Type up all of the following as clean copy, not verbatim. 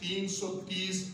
330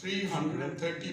330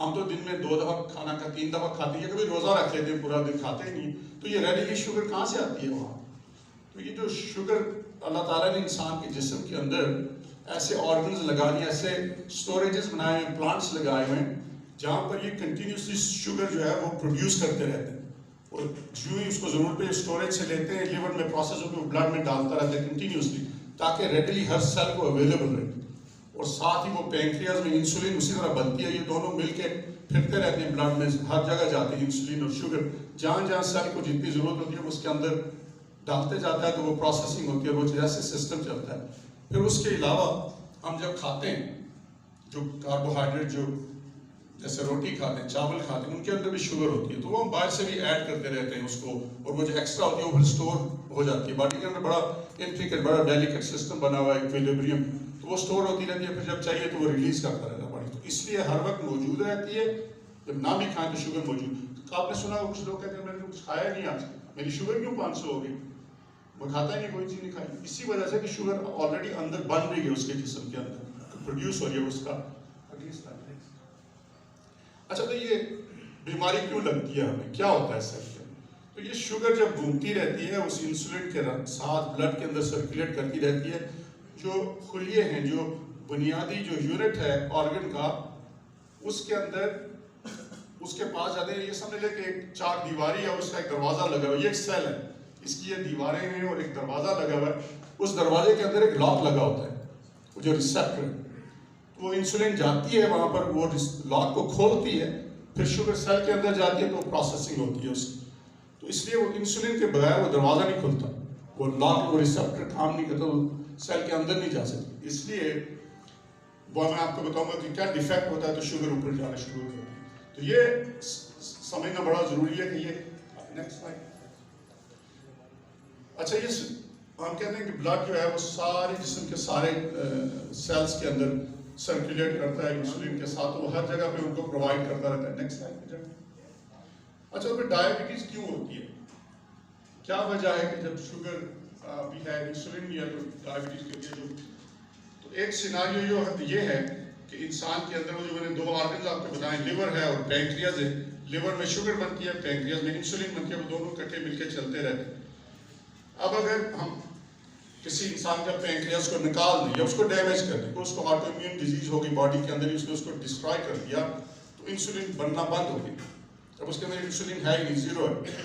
ہم تو دن میں 2 دفعہ کھانا 3 دفعہ کھاتے ہیں، کبھی روزہ رکھ لیتے ہیں پورا دن کھاتے ہی نہیں، تو یہ ریڈیلی شوگر کہاں سے آتی ہے وہاں؟ تو یہ جو شوگر اللہ تعالیٰ نے انسان کے جسم کے اندر ایسے آرگنز لگا دیے، ایسے اسٹوریجز بنائے ہوئے، پلانٹس لگائے ہوئے ہیں جہاں پر یہ کنٹینیوسلی شوگر جو ہے وہ پروڈیوس کرتے رہتے ہیں، اور جو ہی اس کو ضرورت پہ اسٹوریج سے لیتے ہیں، لیور میں پروسیس ہو کے بلڈ میں ڈالتا رہتا ہے کنٹینیوسلی، تاکہ ریڈیلی ہر سیل کو اویلیبل رہے، اور ساتھ ہی وہ پینکریاز میں انسولین اسی طرح بنتی ہے، یہ دونوں مل کے پھرتے رہتے ہیں بلڈ میں، ہر جگہ جاتے ہیں انسولین اور شوگر، جہاں جہاں سیل کو جتنی ضرورت ہوتی ہے اس کے اندر ڈالتے جاتا ہے، تو وہ پروسیسنگ ہوتی ہے، وہ جیسے سسٹم چلتا ہے۔ پھر اس کے علاوہ ہم جب کھاتے ہیں جو کاربوہائیڈریٹ، جو جیسے روٹی کھاتے ہیں، چاول کھاتے ہیں، ان کے اندر بھی شوگر ہوتی ہے، تو وہ ہم باہر سے بھی ایڈ کرتے رہتے ہیں اس کو، اور وہ جو ایکسٹرا ہوتی ہے وہ پھر اسٹور ہو جاتی ہے باڈی کے اندر، بڑا انٹریکیٹ، بڑا ڈیلیکیٹ سسٹم بنا ہوا ہے ایکویلیبریم، تو وہ اسٹور ہوتی رہتی ہے، پھر جب چاہیے تو وہ ریلیز کرتا رہتا ہے باڈی، تو اس لیے ہر وقت موجود رہتی ہے، جب نہ بھی کھائیں تو شوگر موجود۔ آپ نے سنا ہو کچھ لوگ کہتے ہیں میں نے کچھ کھایا نہیں آج، میری شوگر کیوں 500 ہو گئی؟ وہ کھاتا ہی نہیں، کوئی چیز نہیں کھائی، اسی وجہ سے کہ شوگر آلریڈی اندر بن رہی ہے اس کے جسم کے اندر، پروڈیوس ہو رہی ہے اس کا۔ اچھا، تو یہ بیماری کیوں لگتی ہے ہمیں، کیا ہوتا ہے سر کے؟ تو یہ شوگر جب گھومتی رہتی ہے اس انسولین کے ساتھ بلڈ کے اندر سرکولیٹ کرتی رہتی ہے، جو خلیے ہیں، جو بنیادی جو یونٹ ہے آرگن کا، اس کے اندر اس کے پاس جاتے ہیں، یہ سمجھ لے کہ ایک 4 دیواری ہے، اس کا ایک دروازہ لگا ہوا ہے، یہ ایک سیل ہے، اس کی یہ دیواریں ہیں اور ایک دروازہ لگا ہوا ہے، اس دروازے کے اندر ایک لاک لگا ہوتا ہے، وہ جو ریسیپٹر ہے، وہ انسولین جاتی ہے وہاں پر، وہ لاک کو کھولتی ہے، پھر شوگر سیل کے اندر جاتی ہے تو پروسیسنگ ہوتی ہے اس کی، تو اس لیے وہ انسولین کے بغیر وہ دروازہ نہیں کھلتا، وہ لاک، وہ ریسیپٹر کام نہیں کرتا، وہ سیل کے اندر نہیں جا سکتی، اس لیے وہ میں آپ کو بتاؤں گا کہ کیا ڈیفیکٹ ہوتا ہے تو شوگر اوپر جانا شروع ہو جاتی ہے، تو یہ سمجھنا بڑا ضروری ہے کہ یہ نیکسٹ سلائیڈ۔ اچھا، یہ ہم کہتے ہیں کہ بلڈ جو ہے وہ سارے جسم کے سارے سیلز کے اندر سرکولیٹ کرتا ہے انسولین کے ساتھ، وہ ہر جگہ پہ ان کو پرووائڈ کرتا رہتا ہے۔ نیکسٹ سلائیڈ پہ جائیں۔ اچھا، پھر ڈائبٹیز کیوں ہوتی ہے؟ کیا وجہ ہے کہ جب شوگر بھی ہے، انسولین بھی ہے، تو ڈائبٹیز کے لیے تو ایک سیناریو یہ ہے کہ انسان کے اندر وہ جو میں نے 2 آرگنز آپ کو بتائیں، لیور ہے اور پینکریاز ہے، لیور میں شوگر بنتی ہے، پینکریاز میں انسولین بنتی ہے، وہ دونوں اکٹھے مل کے چلتے رہتے ہیں۔ اب اگر ہم کسی انسان کا پینکریاز کو نکال دیں یا اس کو ڈیمیج کر دیں، تو اس کو آٹو امیون ڈیزیز ہوگی باڈی کے اندر، اس نے اس کو ڈسٹرائے کر دیا، تو انسولین بننا بند ہوگی، اب اس کے اندر انسولین ہے ہی نہیں، زیرو ہے،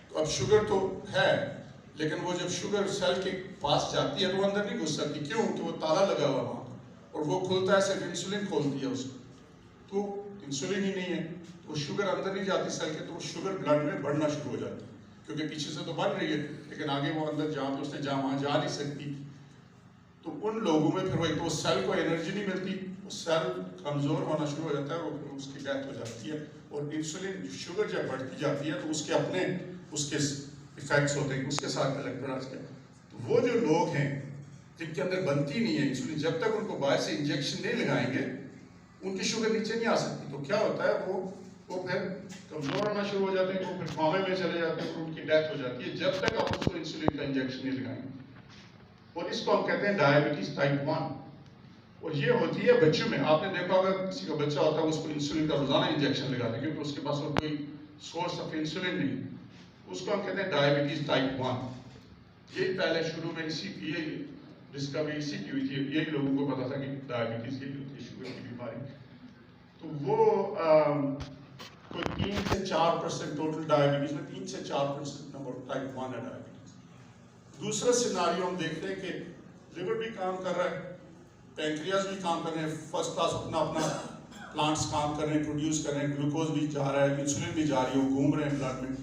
تو اب شوگر تو ہے، لیکن وہ جب شوگر سیل کے پاس جاتی ہے تو وہ اندر نہیں گھس سکتی، کیوں کہ وہ تالا لگا ہوا وہاں، اور وہ کھلتا ہے صرف انسولین کھولتی ہے اس کو، تو انسولین ہی نہیں ہے، تو وہ شوگر اندر نہیں جاتی سیل کے، تو وہ شوگر بلڈ میں بڑھنا شروع ہو جاتی ہے، کیونکہ پیچھے سے تو بن رہی ہے لیکن آگے وہ اندر جہاں پہ اس نے وہاں جا نہیں سکتی، تو ان لوگوں میں پھر وہ سیل کو انرجی نہیں ملتی، وہ سیل کمزور ہونا شروع ہو جاتا ہے، وہ اس کی ڈیتھ ہو جاتی ہے، اور انسولین شوگر جب بڑھتی جاتی ہے تو اس کے اپنے اس کے ایفیکٹس ہوتے ہیں، اس کے ساتھ الیکٹرالائٹس کے، تو وہ جو لوگ ہیں جن کے اندر بنتی نہیں ہے انسولین، جب تک ان کو باہر سے انجیکشن نہیں لگائیں گے ان کی شوگر نیچے نہیں آ سکتی، تو کیا ہوتا ہے وہ پھر کمزور ہونا شروع ہو جاتے ہیں، وہ پھر کومے میں چلے جاتے ہیں، اور ان کی ڈیتھ ہو جاتی ہے جب تک آپ اس کو انسولین کا انجیکشن نہیں لگائیں گے، اور اس کو ہم کہتے ہیں ڈائبٹیز ٹائپ 1، اور یہ ہوتی ہے بچوں میں، آپ نے دیکھا ہوگا کسی کا بچہ ہوتا ہے اس کو انسولین کا روزانہ انجیکشن لگاتے ہیں کیونکہ اس کے پاس اور کوئی سورس آف انسولین نہیں، اس کو ہم کہتے ہیں ڈائبٹیز ٹائپ 1، یہی پہلے شروع میں یہ ڈسکوری اسی کی ہوئی تھی، یہی لوگوں کو پتا تھا کہ ڈائبٹیز یہ ہوتی ہے، شوگر کی بیماری، تو وہ کوئی 3 سے 4% ٹوٹل ڈائبٹیز میں 3 سے 4% نمبر ٹائپ 1 ہے ڈائبٹیز۔ دوسرا سیناریو ہم دیکھتے ہیں کہ لیور بھی کام کر رہا ہے، پینکریاز بھی کام کر رہے ہیں، فرسٹ کلاس اپنا پلانٹس کام کر رہے ہیں، پروڈیوس کر رہے ہیں، گلوکوز بھی جا رہا ہے، انسولین بھی جا رہی ہے، وہ گھوم رہے ہیں بلڈ میں،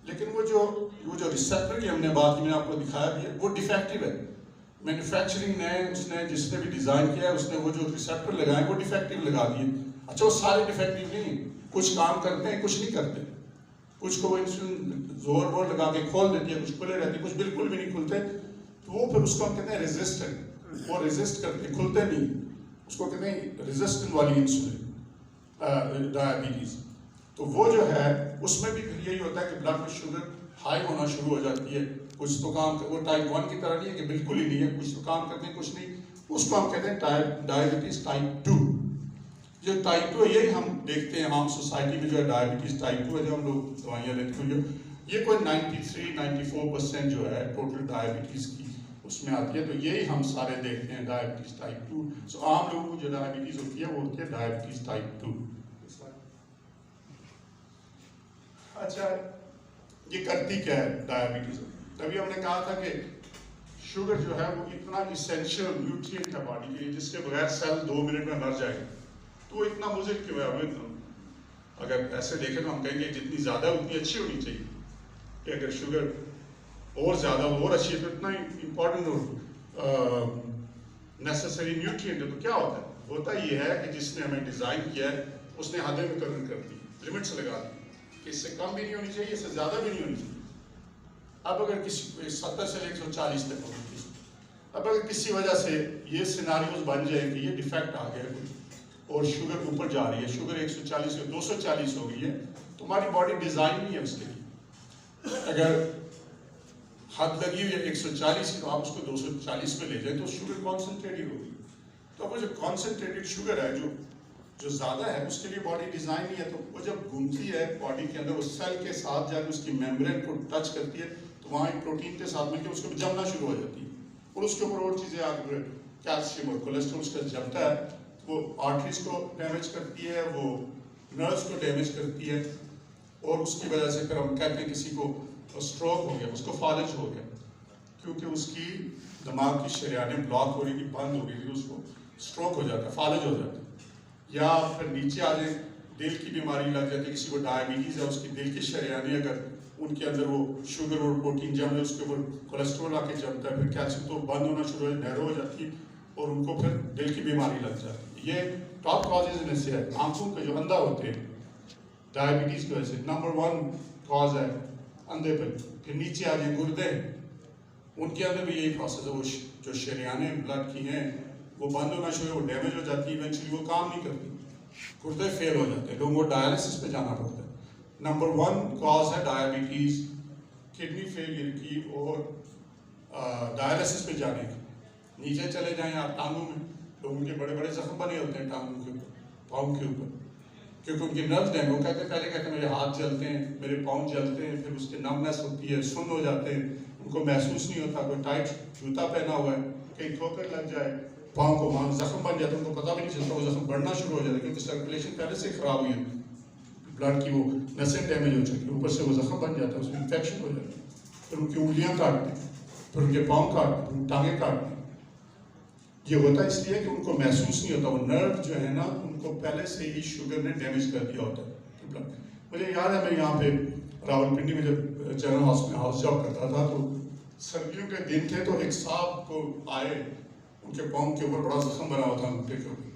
لیکن وہ جو ریسیپٹر کی ہم نے بات کی، میں نے آپ کو دکھایا بھی ہے، وہ ڈیفیکٹیو ہے، مینوفیکچرنگ نے اس نے جس نے بھی ڈیزائن کیا ہے اس نے وہ جو ریسیپٹر لگائے وہ ڈیفیکٹیو لگا دیے۔ اچھا، وہ سارے ڈیفیکٹیو نہیں، کچھ کام کرتے ہیں کچھ نہیں کرتے، کچھ کو وہ انسولین زور وور لگا کے کھول دیتی ہے، کچھ کھلے رہتے ہیں، کچھ بالکل بھی نہیں کھلتے، تو وہ پھر اس کو ہم کہتے ہیں ریزسٹنٹ، وہ ریزسٹ کرتے کھلتے نہیں، اس کو کہتے ہیں ریزسٹنٹ والی انسولین ڈائبٹیز، تو وہ جو ہے اس میں بھی پھر یہی ہوتا ہے کہ بلڈ میں شوگر ہائی ہونا شروع ہو جاتی ہے، کچھ تو کام وہ ٹائپ 1 کی طرح نہیں ہے کہ بالکل ہی نہیں ہے، کچھ تو کام کرتے ہیں کچھ نہیں، اس کو ہم کہتے ہیں ڈائبٹیز ٹائپ 2۔ جو ٹائپ 2 ہے یہی ہم دیکھتے ہیں عام سوسائٹی میں جو ہے ڈائبٹیز ٹائپ 2 ہے جو ہم لوگ دوائیاں لیتے ہیں یہ کوئی 93-94% جو ہے ٹوٹل ڈائبٹیز کی اس میں آتی ہے. تو یہی ہم سارے دیکھتے ہیں ڈائبٹیز ٹائپ 2. سو عام لوگوں کو جو ڈائبٹیز ہوتی ہے وہ ہوتی ہے ڈائبٹیز ٹائپ 2. اچھا یہ کرتی کیا ہے ڈائبٹیز؟ تبھی ہم نے کہا تھا کہ شوگر جو ہے وہ اتنا اسینشیل نیوٹرینٹ ہے باڈی کے لیے جس کے بغیر سیل 2 منٹ میں مر جائے گا. تو وہ اتنا مضر کیوں ہے؟ اگر ایسے دیکھیں تو ہم کہیں گے جتنی زیادہ اتنی اچھی ہونی چاہیے کہ اگر شوگر اور زیادہ اور اچھی ہے تو اتنا امپورٹنٹ اور نیسسری نیوٹرینٹ ہے. تو کیا ہوتا ہے؟ ہوتا یہ ہے کہ جس نے ہمیں ڈیزائن کیا ہے اس نے حدیں مقرر کر دی، لمٹس لگا دی کہ اس سے کم بھی نہیں ہونی چاہیے، اس سے زیادہ بھی نہیں ہونی چاہیے. اب اگر کسی 70 سے 140 تک ہونی چاہیے. اب اگر کسی وجہ سے یہ سیناریوز بن جائے کہ یہ ڈیفیکٹ آ گیا کوئی اور شوگر اوپر جا رہی ہے، شوگر 140 سے 240 ہو گئی ہے، تو ہماری باڈی ڈیزائن نہیں ہے اس کے لیے. اگر حد لگی ہوئی ہے 140 کی تو آپ اس کو 240 پہ لے جائیں تو شوگر کانسنٹریٹڈ ہوگی. تو اب وہ جو کانسنٹریٹڈ شوگر ہے جو زیادہ ہے اس کے لیے باڈی ڈیزائن نہیں ہے. تو وہ جب گھومتی ہے باڈی کے اندر اس سیل کے ساتھ جا کے اس کی میمبرین کو ٹچ کرتی ہے تو وہاں ایک پروٹین کے ساتھ مل کے اس کو جمنا شروع ہو جاتی ہے اور اس کے اوپر اور چیزیں آگے کیلشیم اور کولیسٹرول اس کا جمتا ہے. وہ آرٹریز کو ڈیمیج کرتی ہے، وہ نروز کو ڈیمیج کرتی ہے اور اس کی وجہ سے پھر ہم کہتے ہیں کسی کو اسٹروک ہو گیا، اس کو فالج ہو گیا کیونکہ اس کی دماغ کی شریانیں بلاک ہو رہی تھی، بند ہو گئی تھی، اس کو اسٹروک ہو جاتا ہے، فالج ہو جاتا ہے. یا پھر نیچے آ جائیں دل کی بیماری لگ جاتی ہے، کسی کو ڈائبٹیز ہے، اس کی دل کی شریانیں اگر ان کے اندر وہ شوگر اور پروٹین جم ہے، اس کے اوپر کولیسٹرول آ کے جمتا ہے، پھر کیلشیم تو بند ہونا شروع ہو جاتی ہے، نیرو ہو جاتی ہے اور ان کو پھر دل کی بیماری لگ جاتی ہے. یہ ٹاپ کازز میں سے ہے. آنکھوں کے جو اندھا ہوتے ہیں ڈائبٹیز کی وجہ سے نمبر 1 کاز ہے اندھے پہ. پھر نیچے آ جائیں گردے، ان کے اندر بھی یہی پروسیس ہے، وہ جو شریانیں بلڈ کی ہیں وہ بند ہونا شروع ہو، ڈیمیج ہو جاتی ہے، ایونچولی وہ کام نہیں کرتی، گردے فیل ہو جاتے ہیں، لوگوں کو ڈائلسس پہ جانا پڑتا ہے. نمبر 1 کاز ہے ڈائبٹیز کڈنی فیلئر کی اور ڈائلسس پہ جانے کی. نیچے چلے جائیں آپ ٹانگوں میں، لوگوں کے بڑے بڑے زخم بنے ہوتے ہیں ٹانگوں کے اوپر، پاؤں کے اوپر، کیونکہ ان کی نرو ڈیم. وہ پہلے کہتے ہیں میرے ہاتھ جلتے ہیں، میرے پاؤں جلتے ہیں، پھر اس کے نمنس ہوتی ہے، سن ہو جاتے ہیں، ان کو محسوس نہیں ہوتا. کوئی ٹائٹ جوتا پہنا ہوا ہے، کہیں ٹھوکر لگ جائے پاؤں کو، وہاں زخم بن جاتا ہے، ان کو پتہ بھی نہیں چلتا، وہ زخم بڑھنا شروع ہو جاتا ہے کیونکہ سرکولیشن پہلے سے خراب ہوئی ہے، بلڈ کی وہ نسیں ڈیمیج ہو چکی ہے، اوپر سے وہ زخم بن جاتا ہے، اس میں انفیکشن ہو جاتی ہے. پھر ان کی انگلیاں کاٹتے ہیں، پھر ان کے پاؤں کاٹتے ہیں، ٹانگیں کاٹتے ہیں. یہ ہوتا ہے اس لیے کہ ان کو محسوس نہیں ہوتا، وہ نرو جو ہے نا ان کو پہلے سے ہی شوگر نے ڈیمیج کر دیا ہوتا ہے. مجھے یاد ہے میں یہاں پہ راولپنڈی میں جب جنرل ہاسپٹل ہاؤس جاب کرتا تھا تو سردیوں کے دن تھے، تو ایک صاحب کو آئے، ان کے پاؤں کے اوپر بڑا زخم بنا ہوا تھا انگوٹھے کے اوپر.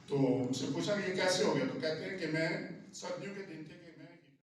تو ان سے پوچھا کہ یہ کیسے ہو گیا؟ تو کہتے ہیں کہ میں سردیوں کے دن تھے کہ